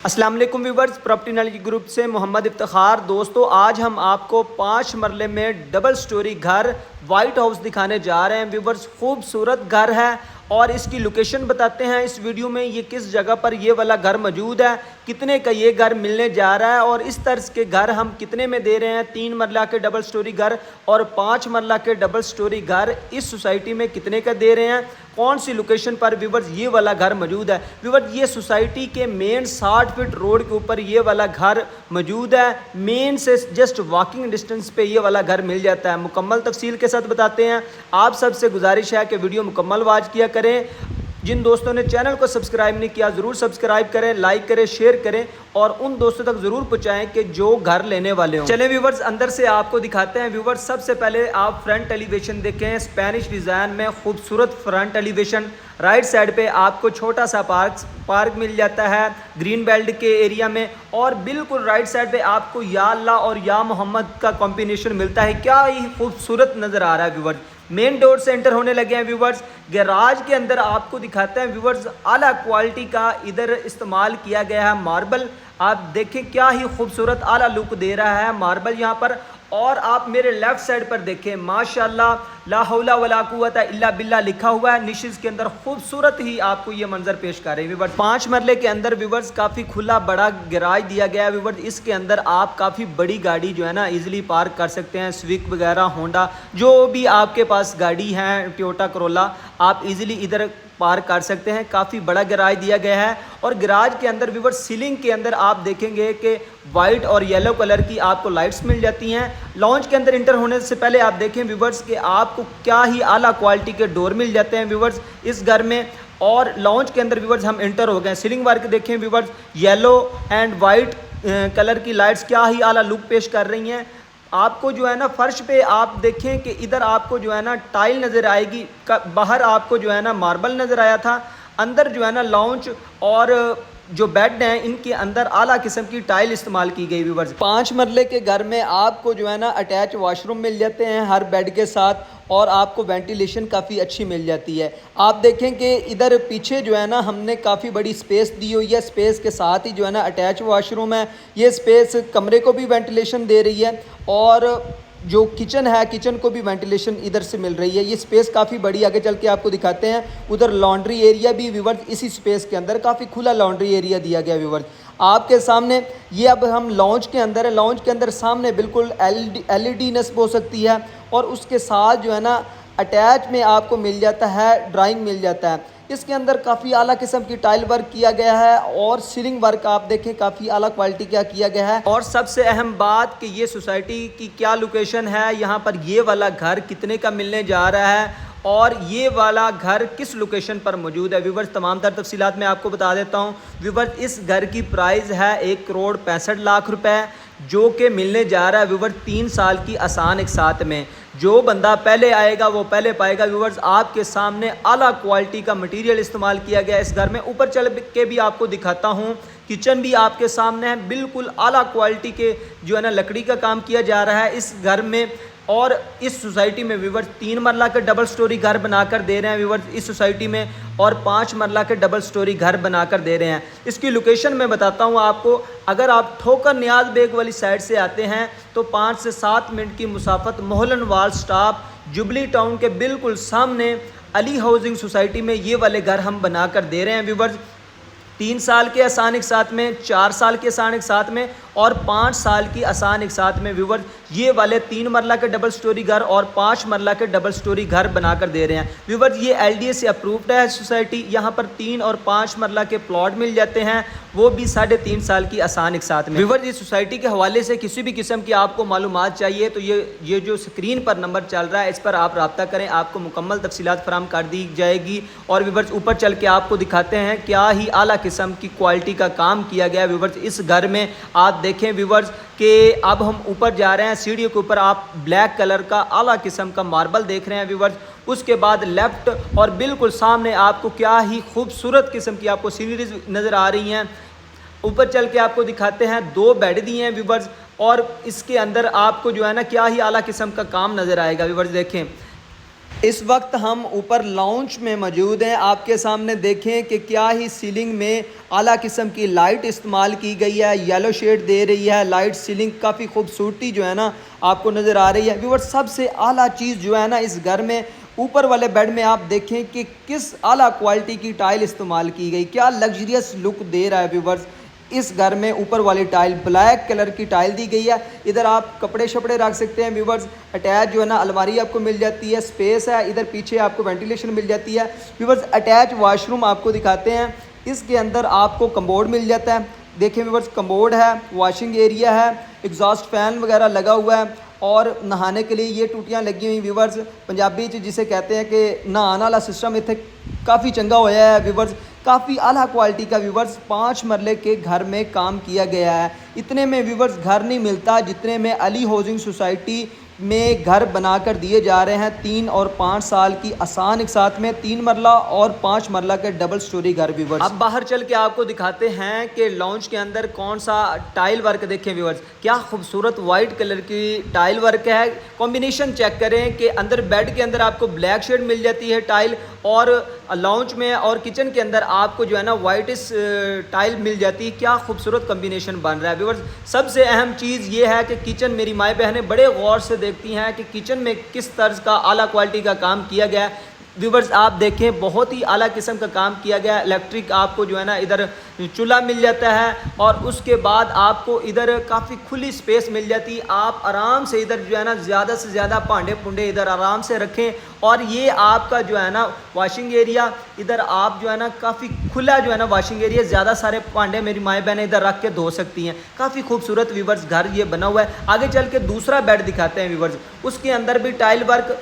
अस्सलाम वालेकुम viewers, property knowledge group से मोहम्मद इफ्तिखार। दोस्तों, आज हम आपको 5 मरले में डबल स्टोरी घर वाइट हाउस दिखाने जा रहे हैं। व्यूवर्स, खूबसूरत घर है और इसकी लोकेशन बताते हैं इस वीडियो में। ये किस जगह पर ये वाला घर मौजूद है, कितने का ये घर मिलने जा रहा है और इस तर्ज के घर हम कितने में दे रहे हैं। 3 मरला के डबल स्टोरी घर और 5 मरला के डबल स्टोरी घर इस सोसाइटी में कितने का दे रहे हैं, कौन सी लोकेशन पर व्यूवर्स ये वाला घर मौजूद है। व्यूवर्स, ये सोसाइटी के मेन 60 फीट रोड के ऊपर ये वाला घर मौजूद है। मेन से जस्ट वॉकिंग डिस्टेंस पे ये वाला घर मिल जाता है। मुकम्मल तफसील के साथ बताते हैं। आप सबसे गुजारिश है कि वीडियो मुकम्मल वॉच किया करें। जिन दोस्तों ने चैनल को सब्सक्राइब नहीं किया ज़रूर सब्सक्राइब करें, लाइक करें, शेयर करें और उन दोस्तों तक ज़रूर पहुंचाएं कि जो घर लेने वाले हों। चलें व्यूवर्स, अंदर से आपको दिखाते हैं। व्यूवर्स, सबसे पहले आप फ्रंट एलिवेशन देखें। स्पेनिश डिज़ाइन में खूबसूरत फ्रंट एलिवेशन। राइट साइड पे आपको छोटा सा पार्क मिल जाता है ग्रीन बेल्ट के एरिया में और बिल्कुल राइट साइड पे आपको या अल्लाह और या मोहम्मद का कॉम्बिनेशन मिलता है। क्या ही खूबसूरत नज़र आ रहा है व्यूवर्स। मेन डोर से एंटर होने लगे हैं व्यूवर्स। गैराज के अंदर आपको दिखाते हैं व्यूवर्स, आला क्वालिटी का इधर इस्तेमाल किया गया है मार्बल। आप देखें क्या ही खूबसूरत आला लुक दे रहा है मार्बल यहाँ पर। और आप मेरे लेफ्ट साइड पर देखें, माशाल्लाह ला हौला वला कुव्वता इल्ला बिल्ला लिखा हुआ है। निशिज के अंदर खूबसूरत ही आपको ये मंजर पेश कर रहे हैं व्यूवर्स। 5 मरले के अंदर व्यूवर्स काफ़ी खुला बड़ा गैराज दिया गया है व्यूवर्स। इसके अंदर आप काफ़ी बड़ी गाड़ी जो है ना इजीली पार्क कर सकते हैं। स्विफ्ट वगैरह, होंडा, जो भी आपके पास गाड़ी है, टोयोटा करोला, आप इजीली इधर पार्क कर सकते हैं। काफ़ी बड़ा गैराज दिया गया है और गैराज के अंदर व्यूवर्स सीलिंग के अंदर आप देखेंगे कि वाइट और येलो कलर की आपको लाइट्स मिल जाती हैं। लॉन्च के अंदर इंटर होने से पहले आप देखें व्यूवर्स कि आपको क्या ही आला क्वालिटी के डोर मिल जाते हैं व्यूवर्स इस घर में। और लॉन्च के अंदर व्यूवर्स हम इंटर हो गए। सीलिंग वर्क देखें viewers, yellow and white colour की लाइट्स क्या ही आला लुक पेश कर रही हैं। आपको जो है ना फर्श पे आप देखें कि इधर आपको जो है ना टाइल नज़र आएगी, बाहर आपको जो है ना मार्बल नज़र आया था। अंदर जो है ना लॉन्च और जो बेड हैं इनके अंदर आला किस्म की टाइल इस्तेमाल की गई व्यूवर्स। 5 मरले के घर में आपको जो है ना अटैच वॉशरूम मिल जाते हैं हर बेड के साथ और आपको वेंटिलेशन काफ़ी अच्छी मिल जाती है। आप देखें कि इधर पीछे जो है ना हमने काफ़ी बड़ी स्पेस दी हुई है। स्पेस के साथ ही जो है ना अटैच वॉशरूम है। ये स्पेस कमरे को भी वेंटिलेशन दे रही है और जो किचन है, किचन को भी वेंटिलेशन इधर से मिल रही है। ये स्पेस काफ़ी बड़ी, आगे चल के आपको दिखाते हैं। उधर लॉन्ड्री एरिया भी व्यूवर्स, इसी स्पेस के अंदर काफ़ी खुला लॉन्ड्री एरिया दिया गया व्यूवर्स। आपके सामने ये अब हम लॉन्च के अंदर है। लॉन्च के अंदर सामने बिल्कुल LED नस्ब हो सकती है और उसके साथ जो है ना अटैच में आपको मिल जाता है ड्राइंग मिल जाता है। इसके अंदर काफ़ी आला किस्म की टाइल वर्क किया गया है और सीलिंग वर्क आप देखें काफ़ी आला क्वालिटी का किया गया है। और सबसे अहम बात कि ये सोसाइटी की क्या लोकेशन है, यहाँ पर ये वाला घर कितने का मिलने जा रहा है और ये वाला घर किस लोकेशन पर मौजूद है व्यूवर्स। तमाम तर तफसीलात मैं आपको बता देता हूँ व्यूवर्स। इस घर की प्राइस है 1,65,00,000 रुपए, जो कि मिलने जा रहा है व्यूवर्स 3 साल की आसान एक साथ में। जो बंदा पहले आएगा वो पहले पाएगा व्यूवर्स। आपके सामने आला क्वालिटी का मटेरियल इस्तेमाल किया गया इस घर में। ऊपर चल के भी आपको दिखाता हूँ। किचन भी आपके सामने है, बिल्कुल आला क्वालिटी के जो है ना लकड़ी का काम किया जा रहा है इस घर में। और इस सोसाइटी में व्यूवर्स 3 मरला के डबल स्टोरी घर बनाकर दे रहे हैं व्यूवर्स इस सोसाइटी में और 5 मरला के डबल स्टोरी घर बनाकर दे रहे हैं। इसकी लोकेशन मैं बताता हूँ आपको। अगर आप ठोकर नियाज बेग वाली साइड से आते हैं तो 5 से 7 मिनट की मुसाफत मोहलन वाल स्टॉप जुबली टाउन के बिल्कुल सामने अली हाउसिंग सोसाइटी में ये वाले घर हम बनाकर दे रहे हैं व्यूवर्स। 3 साल के आसान एक साथ में, 4 साल के आसान एक साथ में और 5 साल की आसान एक साथ में व्यूवर्स ये वाले 3 मरला के डबल स्टोरी घर और 5 मरला के डबल स्टोरी घर बनाकर दे रहे हैं व्यूवर्स। ये LDA से अप्रूव्ड है सोसाइटी। यहाँ पर 3 और 5 मरला के प्लॉट मिल जाते हैं, वो भी 3.5 साल की आसान एक साथ में व्यूवर्स। इस सोसाइटी के हवाले से किसी भी किस्म की आपको मालूमात चाहिए तो ये जो स्क्रीन पर नंबर चल रहा है इस पर आप रब्ता करें, आपको मुकम्मल तफसीलात फराम कर दी जाएगी। और व्यूवर्स ऊपर चल के आपको दिखाते हैं क्या ही आला किस्म की क्वालिटी का काम किया गया है व्यूवर्स इस घर में। आप देखें व्यूवर्स कि अब हम ऊपर जा रहे हैं। सीढ़ियों के ऊपर आप ब्लैक कलर का आला किस्म का मार्बल देख रहे हैं व्यूवर्स। उसके बाद लेफ्ट और बिल्कुल सामने आपको क्या ही खूबसूरत किस्म की आपको सीनरीज नज़र आ रही हैं। ऊपर चल के आपको दिखाते हैं 2 बेड दिए हैं व्यूवर्स और इसके अंदर आपको जो है ना क्या ही आला किस्म का काम नज़र आएगा व्यूवर्स। देखें इस वक्त हम ऊपर लाउंज में मौजूद हैं। आपके सामने देखें कि क्या ही सीलिंग में आला किस्म की लाइट इस्तेमाल की गई है, येलो शेड दे रही है लाइट। सीलिंग काफ़ी खूबसूरती जो है ना आपको नज़र आ रही है। व्यूअर्स सबसे आला चीज़ जो है ना इस घर में, ऊपर वाले बेड में आप देखें कि किस आला क्वालिटी की टाइल इस्तेमाल की गई, क्या लग्जरियस लुक दे रहा है। व्यूअर्स इस घर में ऊपर वाली टाइल ब्लैक कलर की टाइल दी गई है। इधर आप कपड़े शपड़े रख सकते हैं। व्यूवर्स अटैच जो है ना अलमारी आपको मिल जाती है, स्पेस है। इधर पीछे आपको वेंटिलेशन मिल जाती है। व्यूवर्स अटैच वॉशरूम आपको दिखाते हैं। इसके अंदर आपको कम्बोर्ड मिल जाता है। देखें व्यूवर्स कम्बोर्ड है, वॉशिंग एरिया है, एग्जॉस्ट फैन वगैरह लगा हुआ है और नहाने के लिए ये टूटियाँ लगी हुई। व्यूवर्स पंजाबी जिसे कहते हैं कि नहाने वाला सिस्टम इतने काफ़ी चंगा होया है। व्यूवर्स काफ़ी आला क्वालिटी का व्यूवर्स 5 मरले के घर में काम किया गया है। इतने में व्यूवर्स घर नहीं मिलता जितने में अली हाउसिंग सोसाइटी में घर बनाकर दिए जा रहे हैं। 3 और 5 साल की आसान एक साथ में 3 मरला और 5 मरला के डबल स्टोरी घर। व्यूवर्स अब बाहर चल के आपको दिखाते हैं कि लॉन्च के अंदर कौन सा टाइल वर्क देखें। व्यूवर्स क्या खूबसूरत वाइट कलर की टाइल वर्क है। कॉम्बिनेशन चेक करें कि अंदर बेड के अंदर आपको ब्लैक शेड मिल जाती है टाइल और लॉन्च में और किचन के अंदर आपको जो है ना वाइट टाइल मिल जाती है। क्या खूबसूरत कॉम्बिनेशन बन रहा है। व्यूवर्स सबसे अहम चीज़ ये है कि किचन मेरी माएँ बहनें बड़े गौर से देखती हैं कि किचन में किस तर्ज का आला क्वालिटी का काम किया गया है। व्यूवर्स आप देखें बहुत ही आला किस्म का काम किया गया है। इलेक्ट्रिक आपको जो है ना इधर चूल्हा मिल जाता है और उसके बाद आपको इधर काफ़ी खुली स्पेस मिल जाती है। आप आराम से इधर जो है ना ज़्यादा से ज़्यादा भांडे पुंडे इधर आराम से रखें। और ये आपका जो है ना वॉशिंग एरिया, इधर आप जो है ना काफ़ी खुला जो है ना वॉशिंग एरिया, ज़्यादा सारे भांडे मेरी माएँ बहनें इधर रख के धो सकती हैं। काफ़ी खूबसूरत व्यूवर्स घर ये बना हुआ है। आगे चल के दूसरा बेड दिखाते हैं व्यूवर्स। उसके अंदर भी टाइल वर्क,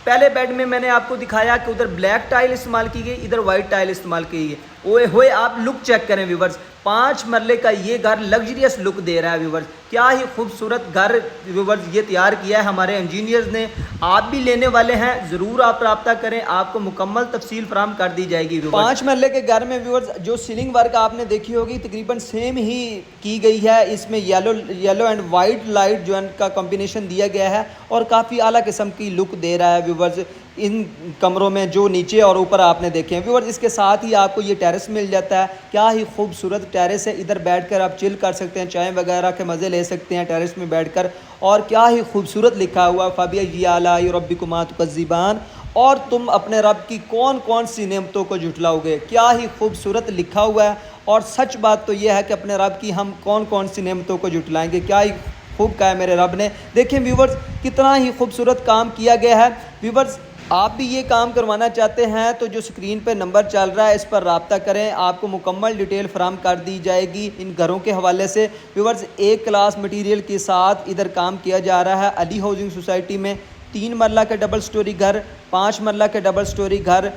पहले बेड में मैंने आपको दिखाया कि उधर ब्लैक टाइल इस्तेमाल की गई, इधर वाइट टाइल इस्तेमाल की गई। ओए होए आप लुक चेक करें व्यूवर्स, 5 मरले का ये घर लग्जरियस लुक दे रहा है। व्यूवर्स क्या ही खूबसूरत घर व्यूवर्स ये तैयार किया है हमारे इंजीनियर्स ने। आप भी लेने वाले हैं ज़रूर आप रब्ता करें, आपको मुकम्मल तफसील फराम कर दी जाएगी। 5 मरले के घर में व्यूवर्स जो सीलिंग वर्क आपने देखी होगी तकरीबन सेम ही की गई है। इसमें येलो एंड वाइट लाइट जो है का कॉम्बिनेशन दिया गया है और काफ़ी आला किस्म की लुक दे रहा है। व्यूवर्स इन कमरों में जो नीचे और ऊपर आपने देखे हैं व्यूवर्स, इसके साथ ही आपको ये टेरेस मिल जाता है। क्या ही खूबसूरत टेरेस है। इधर बैठकर आप चिल कर सकते हैं, चाय वगैरह के मज़े ले सकते हैं टेरेस में बैठकर। और क्या ही खूबसूरत लिखा हुआ फ़बी आला रब्बिकुमा तुकज़्ज़िबान, और तुम अपने रब की कौन कौन सी नेमतों को झुटलाओगे। क्या ही खूबसूरत लिखा हुआ है। और सच बात तो यह है कि अपने रब की हम कौन कौन सी नेमतों को झुटलाएंगे। क्या ही खूब कहा है मेरे रब ने। देखें व्यूवर्स कितना ही खूबसूरत काम किया गया है। व्यूवर्स आप भी ये काम करवाना चाहते हैं तो जो स्क्रीन पे नंबर चल रहा है इस पर रब्ता करें, आपको मुकम्मल डिटेल फराम कर दी जाएगी इन घरों के हवाले से। व्यूवर्स एक क्लास मटेरियल के साथ इधर काम किया जा रहा है अली हाउसिंग सोसाइटी में। 3 मरला के डबल स्टोरी घर, 5 मरला के डबल स्टोरी घर,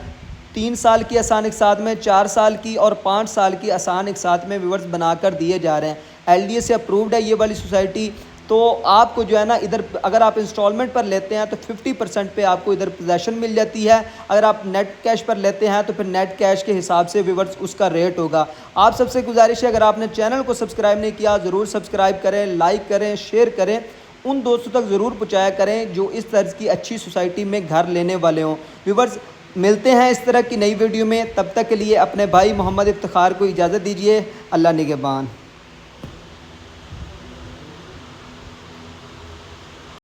3 साल की आसान एक साथ में, 4 साल की और 5 साल की आसान एक साथ में व्यूवर्स बनाकर दिए जा रहे हैं। LDA से अप्रूव्ड है ये वाली सोसाइटी। तो आपको जो है ना इधर अगर आप इंस्टॉलमेंट पर लेते हैं तो 50% पे आपको इधर पोजेसन मिल जाती है। अगर आप नेट कैश पर लेते हैं तो फिर नेट कैश के हिसाब से व्यूवर्स उसका रेट होगा। आप सबसे गुजारिश है अगर आपने चैनल को सब्सक्राइब नहीं किया ज़रूर सब्सक्राइब करें, लाइक करें, शेयर करें, उन दोस्तों तक ज़रूर पहुँचाया करें जो इस तर्ज की अच्छी सोसाइटी में घर लेने वाले हों। व्यूवर्स मिलते हैं इस तरह की नई वीडियो में, तब तक के लिए अपने भाई मोहम्मद इफ्तिखार को इजाज़त दीजिए। अल्लाह निगहबान।